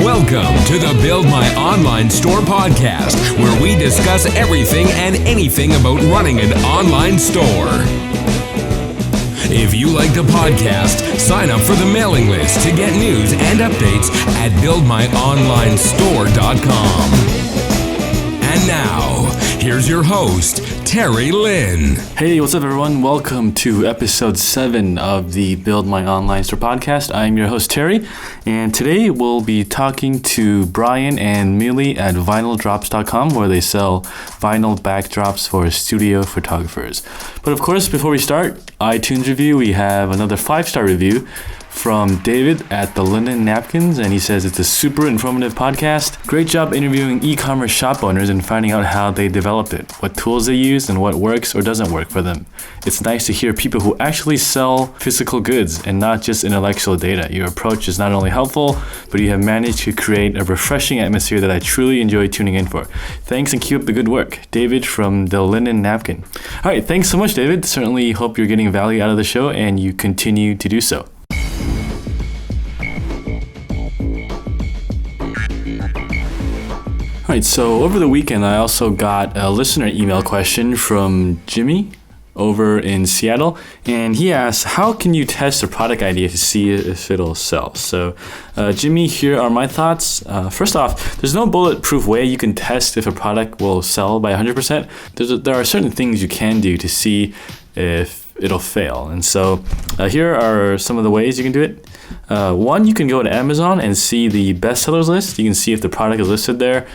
Welcome to the Build My Online Store podcast, where we discuss everything and anything about running an online store. If you like the podcast, sign up for the mailing list to get news and updates at buildmyonlinestore.com. And now, here's your host, Terry Lin. Hey, what's up, everyone? Welcome to episode 7 of the Build My Online Store podcast. I'm your host, Terry, and today we'll be talking to Brian and Mili at vinyldrops.com, where they sell vinyl backdrops for studio photographers. But of course, before we start, iTunes review, we have another 5-star review from David at the Linen Napkins, and he says it's a super informative podcast. Great job interviewing e-commerce shop owners and finding out how they developed it, what tools they use, and what works or doesn't work for them. It's nice to hear people who actually sell physical goods and not just intellectual data. Your approach is not only helpful, but you have managed to create a refreshing atmosphere that I truly enjoy tuning in for. Thanks and keep up the good work. David from the Linen Napkin. All right, thanks so much, David. Certainly hope you're getting value out of the show and you continue to do so. All right, so over the weekend, I also got a listener email question from Jimmy over in Seattle, and he asked, how can you test a product idea to see if it'll sell? So, Jimmy, here are my thoughts. First off, there's no bulletproof way you can test if a product will sell by 100%. There are certain things you can do to see if it'll fail. And so here are some of the ways you can do it. One, you can go to Amazon and see the bestsellers list. You can see if the product is listed there,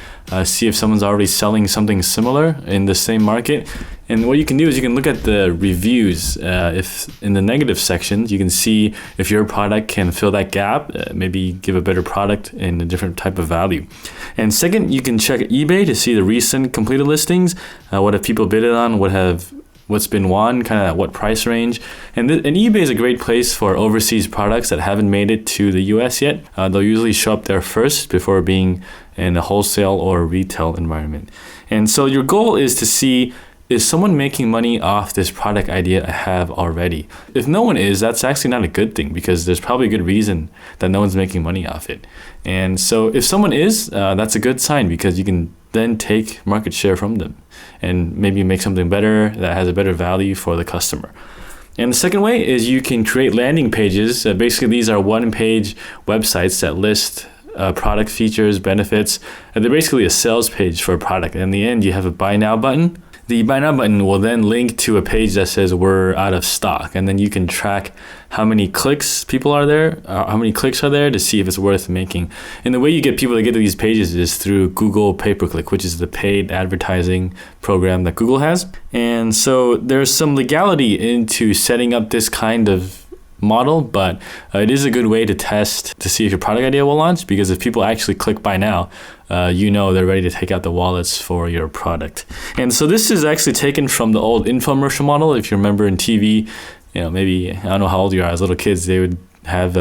see if someone's already selling something similar in the same market. And what you can do is you can look at the reviews. If in the negative sections, you can see if your product can fill that gap, maybe give a better product in a different type of value. And second, you can check eBay to see the recent completed listings. What have people bid on? What's been won, kind of at what price range. And eBay is a great place for overseas products that haven't made it to the US yet. They'll usually show up there first before being in a wholesale or retail environment. And so your goal is to see, is someone making money off this product idea I have already? If no one is, that's actually not a good thing, because there's probably a good reason that no one's making money off it. And so if someone is, that's a good sign, because you can then take market share from them and maybe make something better that has a better value for the customer. And the second way is you can create landing pages. Basically, these are one-page websites that list product features, benefits. And they're basically a sales page for a product. And in the end, you have a buy now button. The buy now button will then link to a page that says we're out of stock. And then you can track how many clicks are there to see if it's worth making. And the way you get people to get to these pages is through Google pay-per-click, which is the paid advertising program that Google has. And so there's some legality into setting up this kind of model, but it is a good way to test to see if your product idea will launch, because if people actually click buy now, they're ready to take out the wallets for your product. And so this is actually taken from the old infomercial model. If you remember in TV, maybe, I don't know how old you are, as little kids, they would have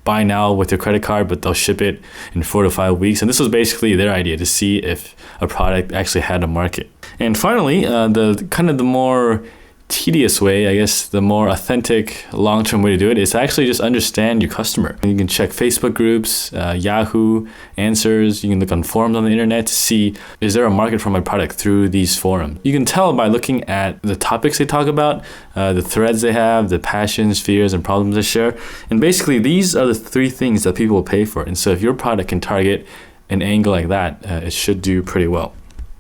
buy now with your credit card, but they'll ship it in 4 to 5 weeks. And this was basically their idea to see if a product actually had a market. And finally, the more tedious way, I guess, the more authentic long-term way to do it is to actually just understand your customer. You can check Facebook groups, Yahoo Answers. You can look on forums on the internet to see, is there a market for my product through these forums? You can tell by looking at the topics they talk about, the threads they have, the passions, fears, and problems they share. And basically, these are the 3 things that people will pay for. And so if your product can target an angle like that, it should do pretty well.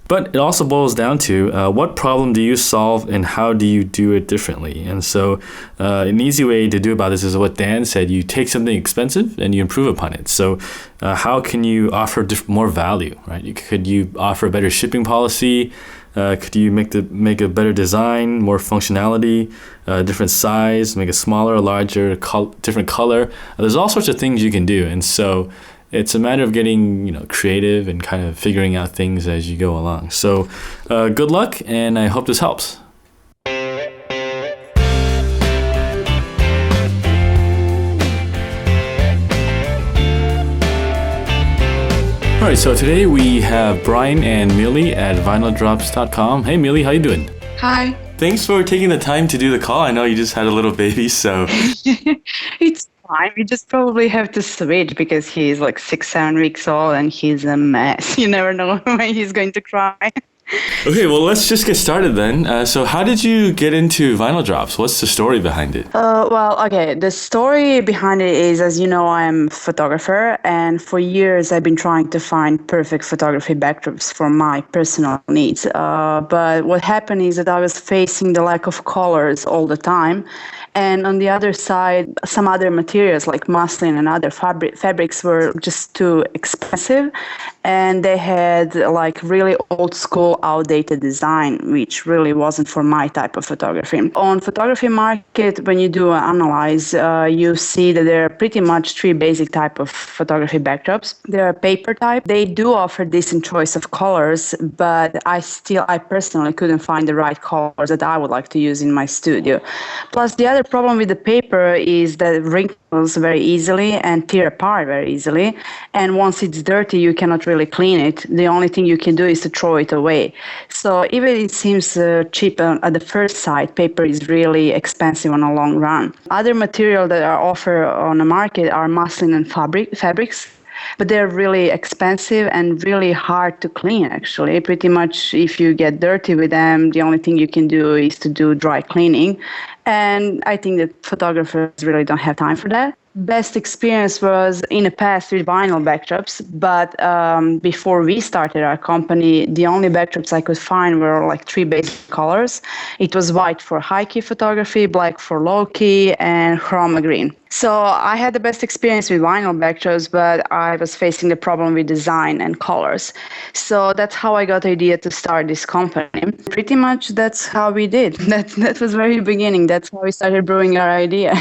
But it also boils down to what problem do you solve and how do you do it differently? And so an easy way to do about this is what Dan said. You take something expensive and you improve upon it. So how can you offer more value, right? Could you offer a better shipping policy? Could you make a better design, more functionality, different size, make it smaller, larger, different color? There's all sorts of things you can do. And so it's a matter of getting, creative and kind of figuring out things as you go along. So good luck, and I hope this helps. All right, so today we have Brian and Mili at vinyldrops.com. Hey, Mili, how you doing? Hi. Thanks for taking the time to do the call. I know you just had a little baby, so... It's fine. We just probably have to switch because he's like 6, 7 weeks old and he's a mess. You never know when he's going to cry. Okay, well, let's just get started then. So how did you get into vinyl drops? What's the story behind it? Okay. The story behind it is, as you know, I'm a photographer, and for years I've been trying to find perfect photography backdrops for my personal needs. But what happened is that I was facing the lack of colors all the time. And on the other side, some other materials like muslin and other fabrics were just too expensive. And they had like really old school, outdated design, which really wasn't for my type of photography. On photography market, when you do analyze, you see that there are pretty much three basic type of photography backdrops. There are paper type. They do offer decent choice of colors, but I personally couldn't find the right colors that I would like to use in my studio. Plus, the other problem with the paper is that it wrinkles very easily and tear apart very easily. And once it's dirty, you cannot really clean it. The only thing you can do is to throw it away. So even it seems cheap at the first sight, paper is really expensive on a long run. Other material that are offered on the market are muslin and fabrics. But they're really expensive and really hard to clean, actually. Pretty much if you get dirty with them, the only thing you can do is to do dry cleaning. And I think that photographers really don't have time for that. Best experience was in the past with vinyl backdrops, but before we started our company, the only backdrops I could find were like three basic colors. It was white for high-key photography, black for low-key, and chroma green. So I had the best experience with vinyl backdrops, but I was facing the problem with design and colors. So that's how I got the idea to start this company. Pretty much that's how we did. That was very beginning. That's how we started brewing our idea.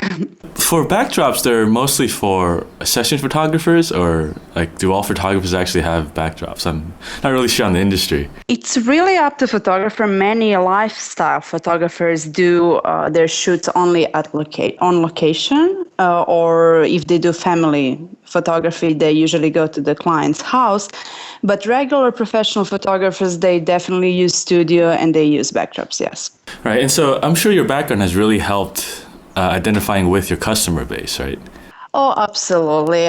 For backdrops, they're mostly for session photographers, or like do all photographers actually have backdrops? I'm not really sure on the industry. It's really up to photographer. Many lifestyle photographers do their shoots only on location, or if they do family photography, they usually go to the client's house. But regular professional photographers, they definitely use studio and they use backdrops, yes. Right, and so I'm sure your background has really helped identifying with your customer base, right? Oh, absolutely.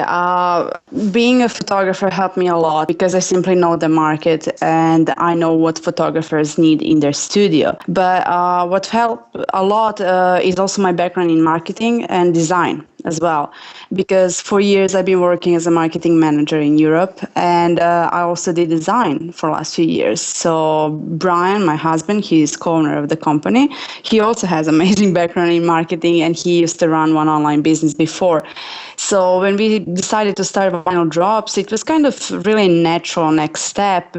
Being a photographer helped me a lot because I simply know the market and I know what photographers need in their studio. But what helped a lot is also my background in marketing and design as well, because for years I've been working as a marketing manager in Europe, and I also did design for the last few years. So Brian, my husband, he's co-owner of the company. He also has amazing background in marketing, and he used to run one online business before. So when we decided to start Vinyl Drops, it was kind of really natural next step.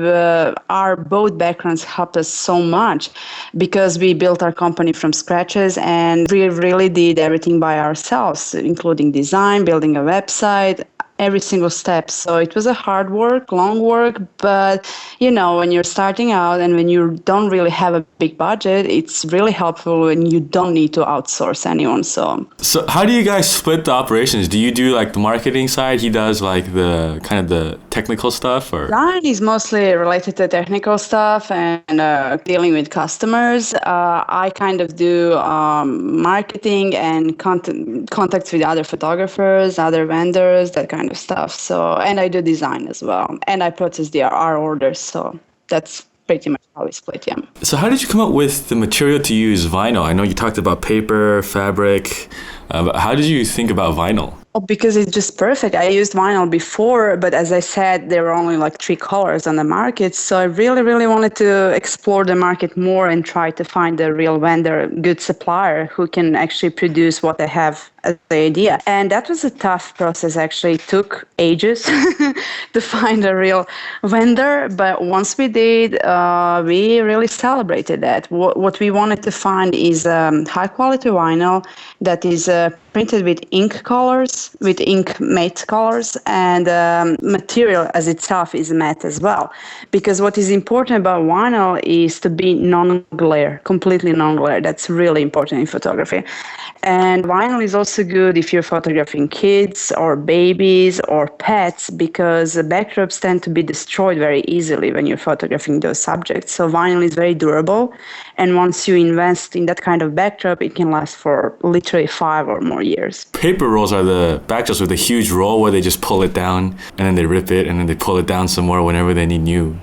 Our both backgrounds helped us so much because we built our company from scratches and we really did everything by ourselves, including design, building a website, every single step. So it was a hard work, long work, but you know, when you're starting out and when you don't really have a big budget, it's really helpful when you don't need to outsource anyone. So how do you guys split the operations? Do you do like the marketing side? He does like the kind of the technical stuff, or? Brian is mostly related to technical stuff and dealing with customers. I kind of do marketing and contacts with other photographers, other vendors, that kind of stuff. So, and I do design as well, and I process our orders. So that's pretty much how we split, yeah. So how did you come up with the material to use vinyl? I know you talked about paper, fabric, but how did you think about vinyl? Oh, because it's just perfect. I used vinyl before, but as I said, there were only like three colors on the market. So I really, really wanted to explore the market more and try to find a real vendor, good supplier who can actually produce what I have as the idea. And that was a tough process, actually. It took ages to find a real vendor. But once we did, we really celebrated that. What we wanted to find is high quality vinyl that is printed with ink colors, with ink matte colors, and material as itself is matte as well. Because what is important about vinyl is to be non-glare, completely non-glare. That's really important in photography. And vinyl is also good if you're photographing kids or babies or pets, because the backdrops tend to be destroyed very easily when you're photographing those subjects. So vinyl is very durable. And once you invest in that kind of backdrop, it can last for literally 5 or more years. Paper rolls are the backdrops with a huge roll where they just pull it down and then they rip it and then they pull it down some more whenever they need new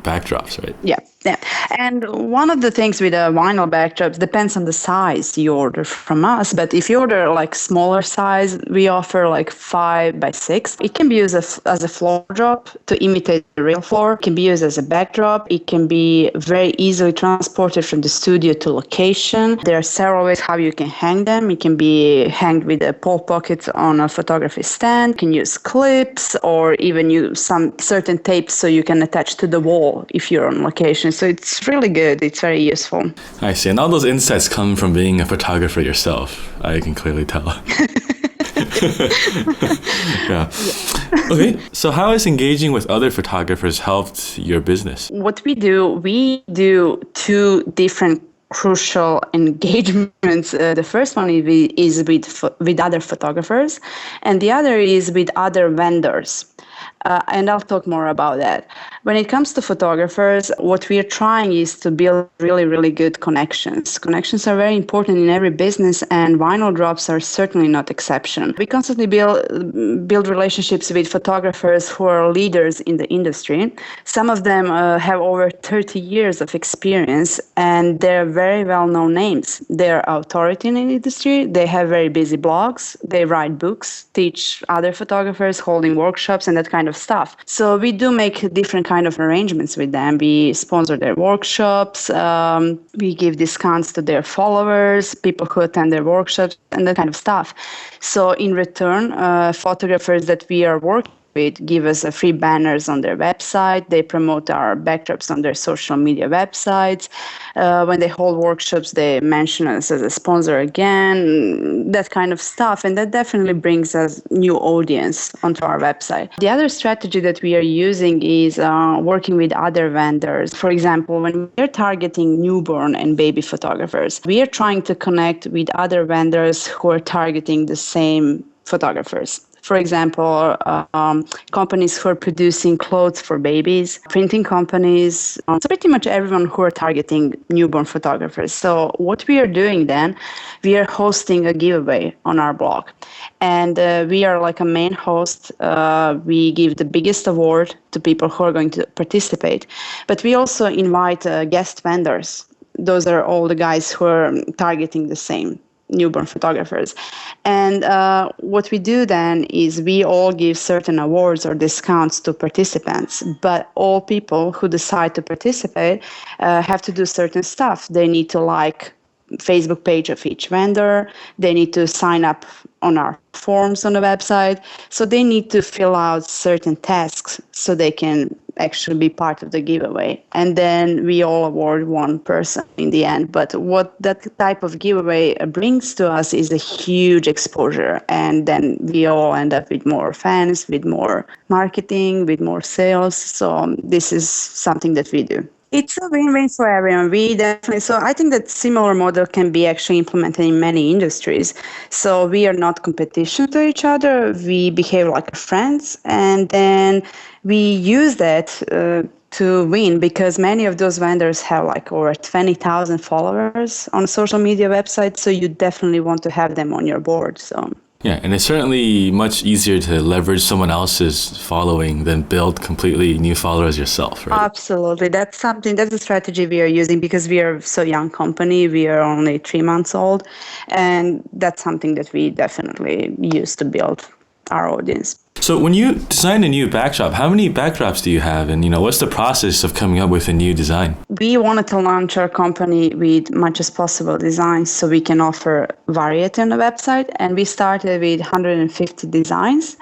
backdrops, right? Yeah. Yeah. And one of the things with vinyl backdrops depends on the size you order from us. But if you order like smaller size, we offer like 5x6. It can be used as a floor drop to imitate the real floor. It can be used as a backdrop. It can be very easily transported from the studio to location. There are several ways how you can hang them. It can be hanged with a pole pocket on a photography stand. You can use clips or even use some certain tapes so you can attach to the wall if you're on location. So it's really good. It's very useful. I see. And all those insights come from being a photographer yourself. I can clearly tell. Yeah. Okay. So how has engaging with other photographers helped your business? What we do two different crucial engagements. The first one is with other photographers, and the other is with other vendors. And I'll talk more about that. When it comes to photographers, what we are trying is to build really, really good connections. Connections are very important in every business, and vinyl drops are certainly not exception. We constantly build relationships with photographers who are leaders in the industry. Some of them have over 30 years of experience, and they're very well-known names. They're authority in the industry. They have very busy blogs. They write books, teach other photographers, holding workshops, and that kind of stuff. So we do make different kind of arrangements with them. We sponsor their workshops. We give discounts to their followers, people who attend their workshops, and that kind of stuff. So in return, photographers that we are working with give us free banners on their website. They promote our backdrops on their social media websites. When they hold workshops, they mention us as a sponsor again, that kind of stuff. And that definitely brings us new audience onto our website. The other strategy that we are using is working with other vendors. For example, when we're targeting newborn and baby photographers, we are trying to connect with other vendors who are targeting the same photographers. For example, companies who are producing clothes for babies, printing companies, so pretty much everyone who are targeting newborn photographers. So what we are doing then, we are hosting a giveaway on our blog. And we are like a main host. We give the biggest award to people who are going to participate. But we also invite guest vendors. Those are all the guys who are targeting the same newborn photographers. And what we do then is we all give certain awards or discounts to participants, but all people who decide to participate have to do certain stuff. They need to like Facebook page of each vendor. They need to sign up on our forms on the website. So they need to fill out certain tasks so they can actually be part of the giveaway. And then we all award one person in the end. But what that type of giveaway brings to us is a huge exposure. And then we all end up with more fans, with more marketing, with more sales. So this is something that we do. It's a win-win for everyone. So I think that similar model can be actually implemented in many industries. So we are not competition to each other. We behave like friends, and then we use that to win, because many of those vendors have like over 20,000 followers on social media websites. So you definitely want to have them on your board. So. Yeah, and it's certainly much easier to leverage someone else's following than build completely new followers yourself, right? Absolutely. That's a strategy we are using because we are so young company. We are only 3 months old. And that's something that we definitely use to build our audience. So when you design a new backdrop, how many backdrops do you have? And, what's the process of coming up with a new design? We wanted to launch our company with much as possible designs so we can offer variety on the website. And we started with 150 designs.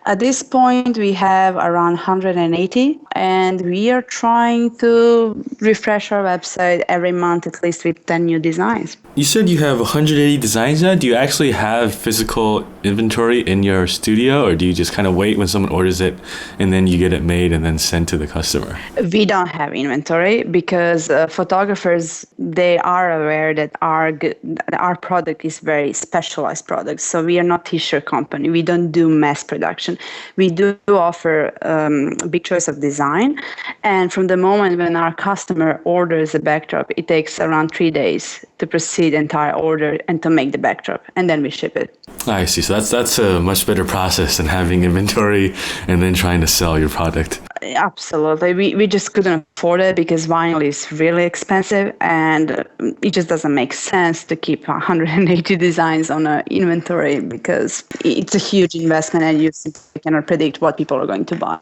At this point, we have around 180, and we are trying to refresh our website every month, at least with 10 new designs. You said you have 180 designs now. Do you actually have physical inventory in your studio, or do you just kind of wait when someone orders it and then you get it made and then sent to the customer? We don't have inventory because photographers, they are aware that our product is very specialized product. So we are not t-shirt company. We don't do mass production. selection. We do offer a big choice of design. And from the moment when our customer orders a backdrop, it takes around 3 days to proceed the entire order and to make the backdrop. And then we ship it. I see. So that's a much better process than having inventory and then trying to sell your product. Absolutely. We just couldn't afford it because vinyl is really expensive, and it just doesn't make sense to keep 180 designs on an inventory because it's a huge investment and you simply cannot predict what people are going to buy.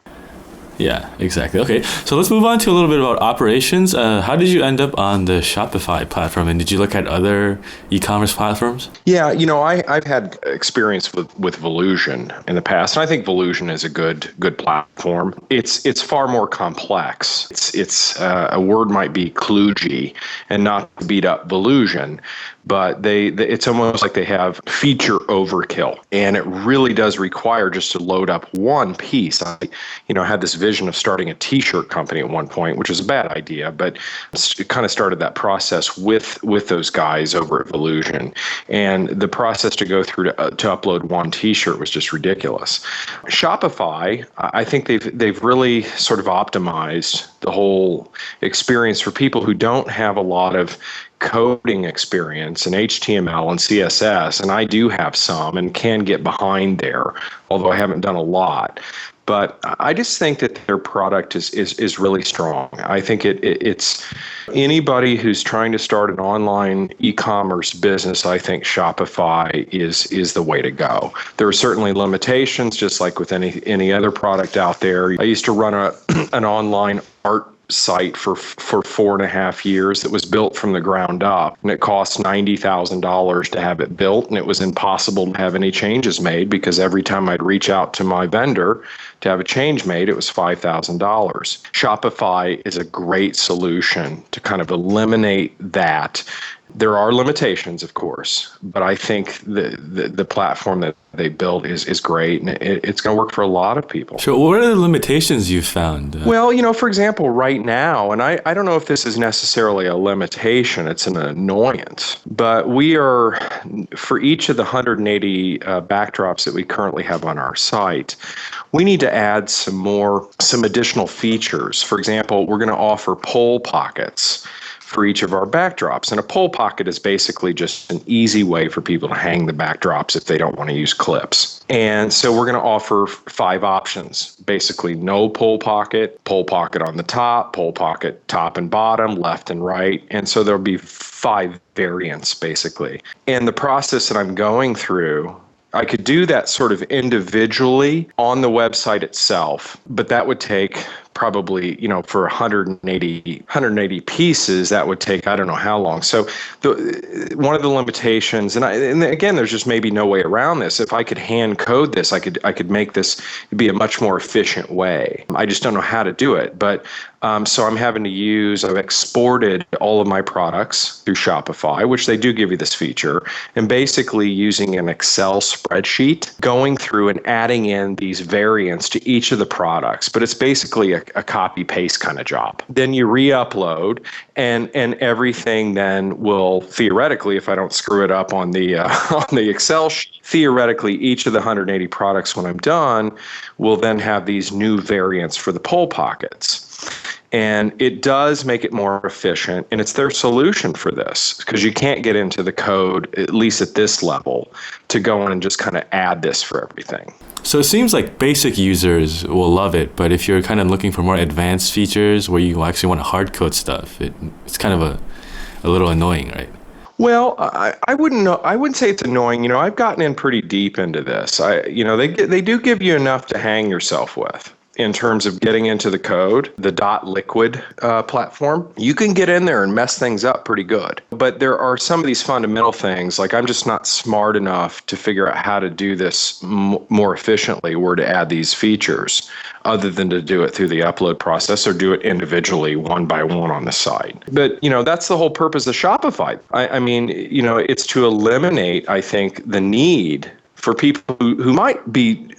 Yeah, exactly. Okay, so let's move on to a little bit about operations. How did you end up on the Shopify platform, and did you look at other e-commerce platforms? Yeah, I've had experience with Volusion in the past, and I think Volusion is a good platform. It's far more complex. It's a word might be kludgy, and not to beat up Volusion, but it's almost like they have feature overkill, and it really does require just to load up one piece. I had this vision of starting a t-shirt company at one point, which was a bad idea, but it kind of started that process with those guys over at Volusion, and the process to go through to upload one t-shirt was just ridiculous. Shopify, I think they've really sort of optimized the whole experience for people who don't have a lot of coding experience in HTML and CSS, and I do have some and can get behind there, although I haven't done a lot. But I just think that their product is really strong. I think it's anybody who's trying to start an online e-commerce business, I think Shopify is the way to go. There are certainly limitations, just like with any other product out there. I used to run an online art site for 4.5 years that was built from the ground up, and it cost $90,000 to have it built, and it was impossible to have any changes made because every time I'd reach out to my vendor to have a change made, it was $5,000. Shopify is a great solution to kind of eliminate that. There are limitations, of course, but I think the platform that they built is great, and it's going to work for a lot of people. So what are the limitations you've found? Well, for example, right now, and I don't know if this is necessarily a limitation, it's an annoyance, but we are, for each of the 180 backdrops that we currently have on our site, we need to add some additional features. For example, we're going to offer pull pockets for each of our backdrops. And a pull pocket is basically just an easy way for people to hang the backdrops if they don't want to use clips. And so we're going to offer 5 options. Basically, no pull pocket on the top, pull pocket top and bottom, left and right. And so there'll be 5 variants, basically. And the process that I'm going through, I could do that sort of individually on the website itself, but that would take probably, for 180 pieces, that would take, I don't know how long. So one of the limitations, and again, there's just maybe no way around this. If I could hand code this, I could make this be a much more efficient way. I just don't know how to do it. But so I've exported all of my products through Shopify, which they do give you this feature, and basically using an Excel spreadsheet, going through and adding in these variants to each of the products. But it's basically a copy paste kind of job. Then you re-upload, and everything then will theoretically, if I don't screw it up on the on the Excel sheet, theoretically each of the 180 products when I'm done will then have these new variants for the pull pockets. And it does make it more efficient, and it's their solution for this, because you can't get into the code, at least at this level, to go in and just kind of add this for everything. So it seems like basic users will love it, but if you're kind of looking for more advanced features where you actually want to hard code stuff, it's kind of a little annoying, right? Well, I wouldn't say it's annoying. I've gotten in pretty deep into this. They do give you enough to hang yourself with. In terms of getting into the code, the .liquid platform, you can get in there and mess things up pretty good. But there are some of these fundamental things, like I'm just not smart enough to figure out how to do this more efficiently, or to add these features, other than to do it through the upload process or do it individually one by one on the site. But, that's the whole purpose of Shopify. I mean, it's to eliminate, I think, the need for people who might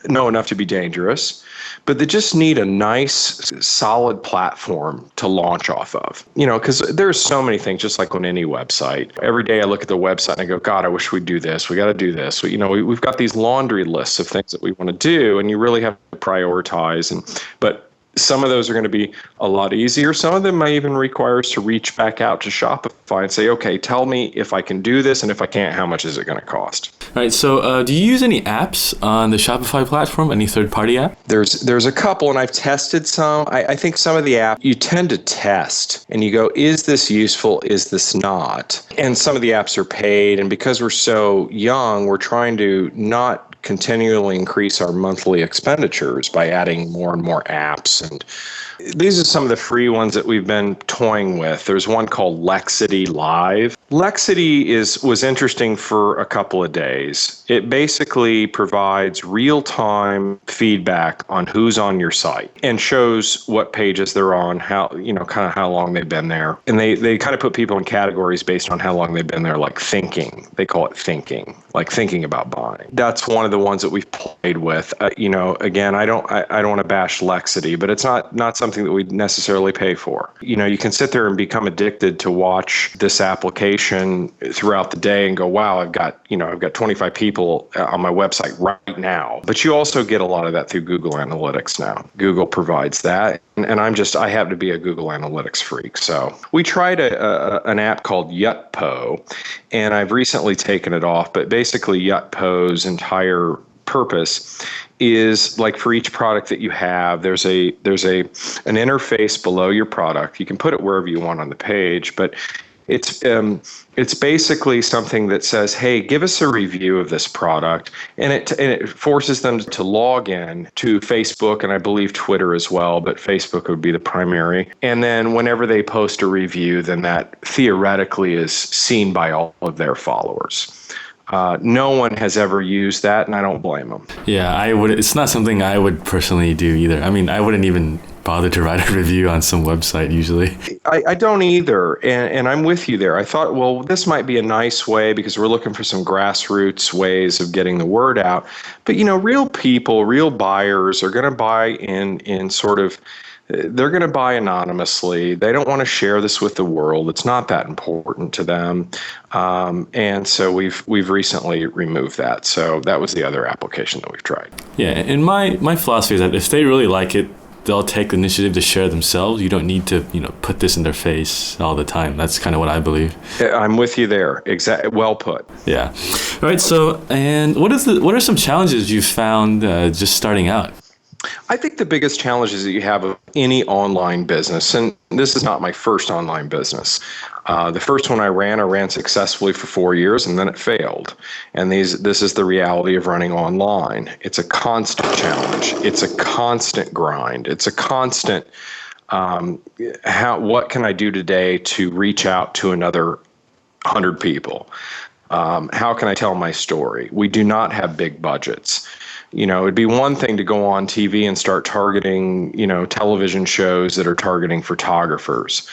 know enough to be dangerous, but they just need a nice, solid platform to launch off of. Because there's so many things, just like on any website. Every day I look at the website and I go, God, I wish we'd do this. We got to do this. We've got these laundry lists of things that we want to do, and you really have to prioritize. But some of those are going to be a lot easier. Some of them might even require us to reach back out to Shopify and say, okay, tell me if I can do this, and if I can't, how much is it going to cost? All right, so do you use any apps on the Shopify platform, any third-party app? There's a couple, and I've tested some. I think some of the apps, you tend to test, and you go, is this useful, is this not? And some of the apps are paid, and because we're so young, we're trying to not continually increase our monthly expenditures by adding more and more apps. And these are some of the free ones that we've been toying with. There's one called Lexity Live. Lexity was interesting for a couple of days. It basically provides real-time feedback on who's on your site and shows what pages they're on, how, kind of how long they've been there. And they kind of put people in categories based on how long they've been there, like thinking. They call it thinking, like thinking about buying. That's one of the ones that we've played with. Again, I don't want to bash Lexity, but it's not something that we necessarily pay for. You can sit there and become addicted to watch this application throughout the day and go, wow, I've got 25 people on my website right now. But you also get a lot of that through Google Analytics now. Google provides that. And I happen to be a Google Analytics freak. So we tried an app called Yotpo, and I've recently taken it off. But basically, Yotpo's entire purpose is, like, for each product that you have, there's an interface below your product. You can put it wherever you want on the page, but it's basically something that says, hey, give us a review of this product, and it forces them to log in to Facebook and I believe Twitter as well, but Facebook would be the primary. And then whenever they post a review, then that theoretically is seen by all of their followers. No one has ever used that, and I don't blame them. Yeah, it's not something I would personally do either. I mean, I wouldn't even bother to write a review on some website usually. I don't either, and I'm with you there. I thought, well, this might be a nice way because we're looking for some grassroots ways of getting the word out. But, real people, real buyers are going to buy in sort of, they're going to buy anonymously. They don't want to share this with the world. It's not that important to them. And so we've recently removed that. So that was the other application that we've tried. Yeah, and my philosophy is that if they really like it, they'll take the initiative to share themselves. You don't need to, put this in their face all the time. That's kind of what I believe. I'm with you there. Exactly. Well put. Yeah. All right. So, and what are some challenges you found just starting out? I think the biggest challenges that you have of any online business, and this is not my first online business. The first one I ran successfully for 4 years, and then it failed. And this is the reality of running online. It's a constant challenge. It's a constant grind. It's a constant, what can I do today to reach out to another 100 people? How can I tell my story? We do not have big budgets. It'd be one thing to go on TV and start targeting, television shows that are targeting photographers.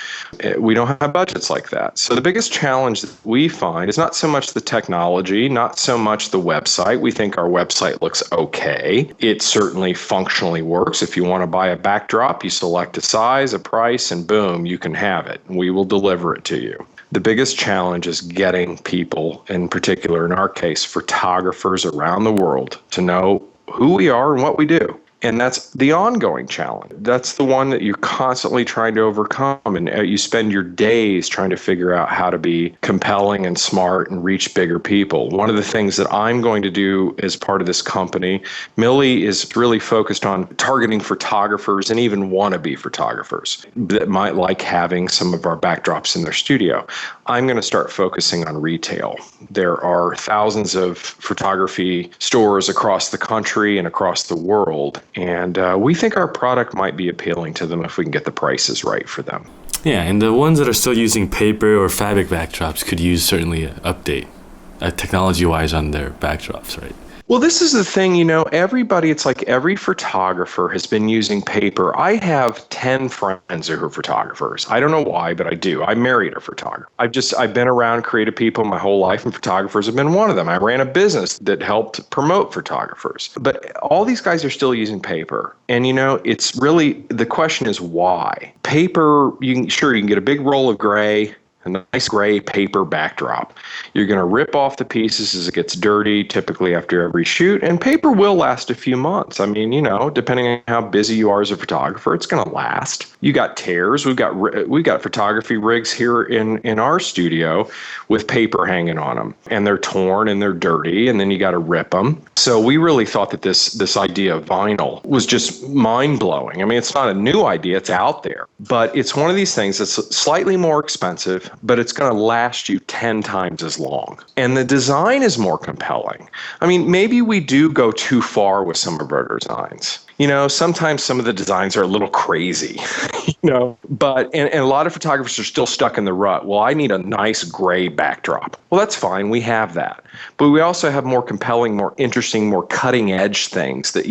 We don't have budgets like that. So the biggest challenge that we find is not so much the technology, not so much the website. We think our website looks okay. It certainly functionally works. If you want to buy a backdrop, you select a size, a price, and boom, you can have it. We will deliver it to you. The biggest challenge is getting people, in particular, in our case, photographers around the world, to know who we are and what we do. And that's the ongoing challenge. That's the one that you're constantly trying to overcome. And you spend your days trying to figure out how to be compelling and smart and reach bigger people. One of the things that I'm going to do as part of this company, Mili is really focused on targeting photographers and even wannabe photographers that might like having some of our backdrops in their studio. I'm going to start focusing on retail. There are thousands of photography stores across the country and across the world. And we think our product might be appealing to them if we can get the prices right for them. Yeah, and the ones that are still using paper or fabric backdrops could use certainly an update, technology-wise, on their backdrops, right? Well, this is the thing, everybody, it's like every photographer has been using paper. I have 10 friends who are photographers. I don't know why, but I do. I married a photographer. I've been around creative people my whole life, and photographers have been one of them. I ran a business that helped promote photographers. But all these guys are still using paper. And, it's really, the question is why? Paper, you can get a big roll of gray, a nice gray paper backdrop. You're going to rip off the pieces as it gets dirty, typically after every shoot, and paper will last a few months. I mean, depending on how busy you are as a photographer, it's going to last. You got tears. We've got photography rigs here in our studio with paper hanging on them, and they're torn and they're dirty, and then you got to rip them. So we really thought that this idea of vinyl was just mind-blowing. I mean, it's not a new idea. It's out there. But it's one of these things that's slightly more expensive, but it's going to last you 10 times as long. And the design is more compelling. I mean, maybe we do go too far with some of our designs. Sometimes some of the designs are a little crazy, but and a lot of photographers are still stuck in the rut. Well, I need a nice gray backdrop. Well, that's fine. We have that. But we also have more compelling, more interesting, more cutting edge things that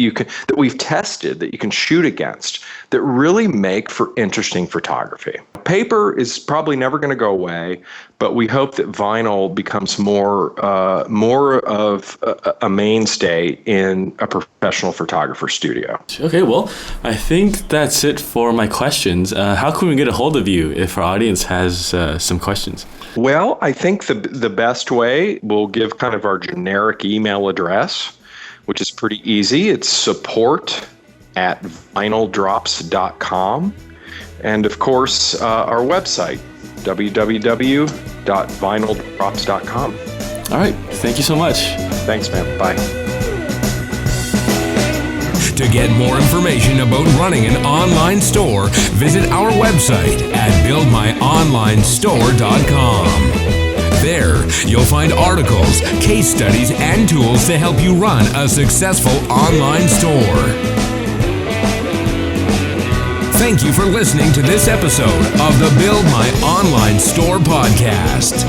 we've tested that you can shoot against that really make for interesting photography. Paper is probably never going to go away, but we hope that vinyl becomes more of a mainstay in a professional photographer studio. Okay, well, I think that's it for my questions. How can we get a hold of you if our audience has some questions? Well, I think the best way, we'll give kind of our generic email address, which is pretty easy. It's support@vinyldrops.com. And of course, our website, www.vinyldrops.com. All right. Thank you so much. Thanks, man. Bye. To get more information about running an online store, visit our website at buildmyonlinestore.com. There, you'll find articles, case studies, and tools to help you run a successful online store. Thank you for listening to this episode of the Build My Online Store podcast.